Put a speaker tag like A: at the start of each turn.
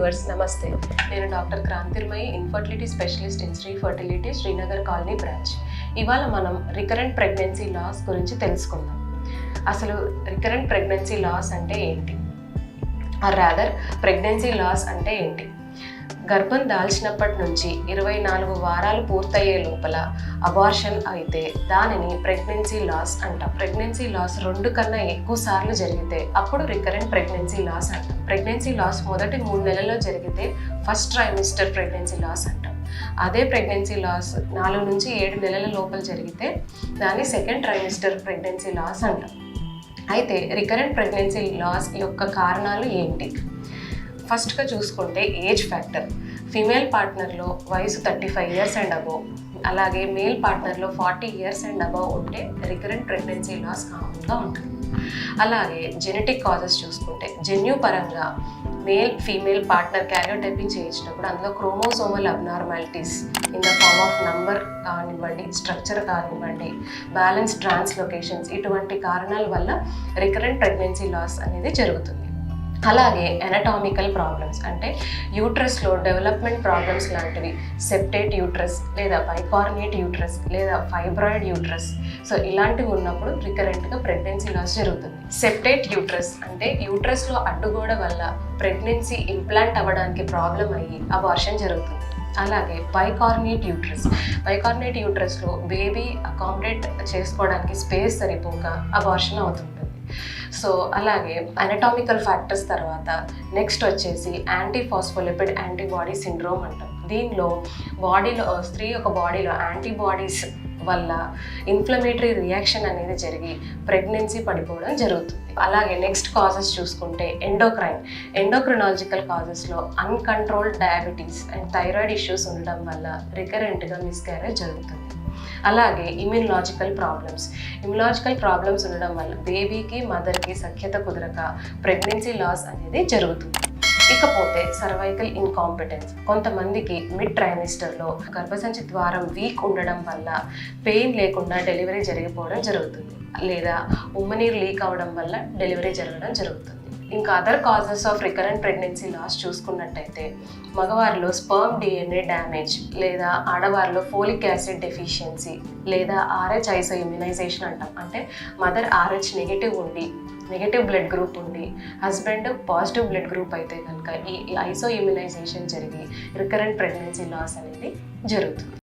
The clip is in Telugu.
A: వ్యూవర్స్ నమస్తే. నేను doctor Kranthirmayi, infertility specialist in Sri fertility Srinagar colony branch. ఇవాళ మనం రికరెంట్ ప్రెగ్నెన్సీ లాస్ గురించి తెలుసుకుందాం. అసలు రికరెంట్ ప్రెగ్నెన్సీ లాస్ అంటే ఏంటి, ఆర్ రాదర్ ప్రెగ్నెన్సీ లాస్ అంటే ఏంటి? గర్భం దాల్చినప్పటి నుంచి 24 వారాలు పూర్తయ్యే లోపల అబార్షన్ అయితే దానిని ప్రెగ్నెన్సీ లాస్ అంటాం. ప్రెగ్నెన్సీ లాస్ 2 కన్నా ఎక్కువ సార్లు జరిగితే అప్పుడు రికరెంట్ ప్రెగ్నెన్సీ లాస్ అంటాం. ప్రెగ్నెన్సీ లాస్ మొదటి 3 నెలల్లో జరిగితే ఫస్ట్ ట్రైమిస్టర్ ప్రెగ్నెన్సీ లాస్ అంటాం. అదే ప్రెగ్నెన్సీ లాస్ 4 నుంచి 7 నెలల లోపల జరిగితే దాన్ని సెకండ్ ట్రైమిస్టర్ ప్రెగ్నెన్సీ లాస్ అంటాం. అయితే రికరెంట్ ప్రెగ్నెన్సీ లాస్ యొక్క కారణాలు ఏంటి? ఫస్ట్గా చూసుకుంటే ఏజ్ ఫ్యాక్టర్. ఫీమేల్ పార్ట్నర్లో వయసు 35 ఇయర్స్ అండ్ అబోవ్, అలాగే మేల్ పార్ట్నర్లో 40 ఇయర్స్ అండ్ అబోవ్ ఉంటే రికరెంట్ ప్రెగ్నెన్సీ లాస్ కామన్గా ఉంటుంది. అలాగే జెనెటిక్ కాజెస్ చూసుకుంటే జన్యు పరంగా మేల్ ఫీమేల్ పార్ట్నర్ క్యారియోటైపింగ్ చేయించినప్పుడు అందులో chromosomal abnormalities in the form of number కానివ్వండి, స్ట్రక్చర్ కానివ్వండి, బ్యాలెన్స్ ట్రాన్స్లోకేషన్స్, ఇటువంటి కారణాల వల్ల రికరెంట్ ప్రెగ్నెన్సీ లాస్ అనేది జరుగుతుంది. అలాగే ఎనటామికల్ ప్రాబ్లమ్స్ అంటే యూట్రస్లో డెవలప్మెంట్ ప్రాబ్లమ్స్ లాంటివి, సెప్టేట్ యూట్రస్ లేదా బైకార్నియేట్ యూట్రస్ లేదా ఫైబ్రాయిడ్ యూట్రస్, సో ఇలాంటివి ఉన్నప్పుడు రికరెంట్గా ప్రెగ్నెన్సీ లాస్ జరుగుతుంది. సెప్టేట్ యూట్రస్ అంటే యూట్రస్లో అడ్డుగోడ వల్ల ప్రెగ్నెన్సీ ఇంప్లాంట్ అవ్వడానికి ప్రాబ్లం అయ్యి అబార్షన్ జరుగుతుంది. అలాగే బైకార్నియేట్ యూట్రస్లో బేబీ అకామిడేట్ చేసుకోవడానికి స్పేస్ సరిపోక అబార్షన్ అవుతుంది. సో అలాగే అనటామికల్ ఫ్యాక్టర్స్ తర్వాత నెక్స్ట్ వచ్చేసి యాంటీఫాస్ఫోలిపిడ్ యాంటీబాడీ సిండ్రోమ్ అంటాం. దీనిలో స్త్రీ యొక్క బాడీలో యాంటీబాడీస్ వల్ల ఇన్ఫ్లమేటరీ రియాక్షన్ అనేది జరిగి ప్రెగ్నెన్సీ పడిపోవడం జరుగుతుంది. అలాగే నెక్స్ట్ కాజెస్ చూసుకుంటే ఎండోక్రినాలజికల్ కాజెస్లో uncontrolled diabetes and thyroid issues ఉండడం వల్ల రికరెంట్గా మిస్క్యారేజ్ జరుగుతుంది. అలాగే ఇమ్యూనలాజికల్ ప్రాబ్లమ్స్ ఉండడం వల్ల బేబీకి మదర్కి సఖ్యత కుదరక ప్రెగ్నెన్సీ లాస్ అనేది జరుగుతుంది. ఇకపోతే సర్వైకల్ ఇన్కాంపిటెన్స్. కొంతమందికి మిడ్ ట్రైమిస్టర్లో గర్భసంచి ద్వారం వీక్ ఉండడం వల్ల పెయిన్ లేకుండా డెలివరీ జరిగిపోవడం జరుగుతుంది, లేదా ఉమ్మనీరు లీక్ అవ్వడం వల్ల డెలివరీ జరగడం జరుగుతుంది. ఇంకా other causes of recurrent pregnancy loss చూసుకున్నట్టయితే మగవారిలో స్పర్మ్ డిఎన్ఏ డ్యామేజ్, లేదా ఆడవారిలో ఫోలిక్ యాసిడ్ డెఫిషియన్సీ, లేదా RH ఐసో ఇమ్యునైజేషన్ అంటాం. అంటే mother RH negative blood group ఉండి హస్బెండ్ పాజిటివ్ బ్లడ్ గ్రూప్ అయితే కనుక ఈ ఐసో ఇమ్యునైజేషన్ జరిగి రికరెంట్ ప్రెగ్నెన్సీ లాస్ అనేది జరుగుతుంది.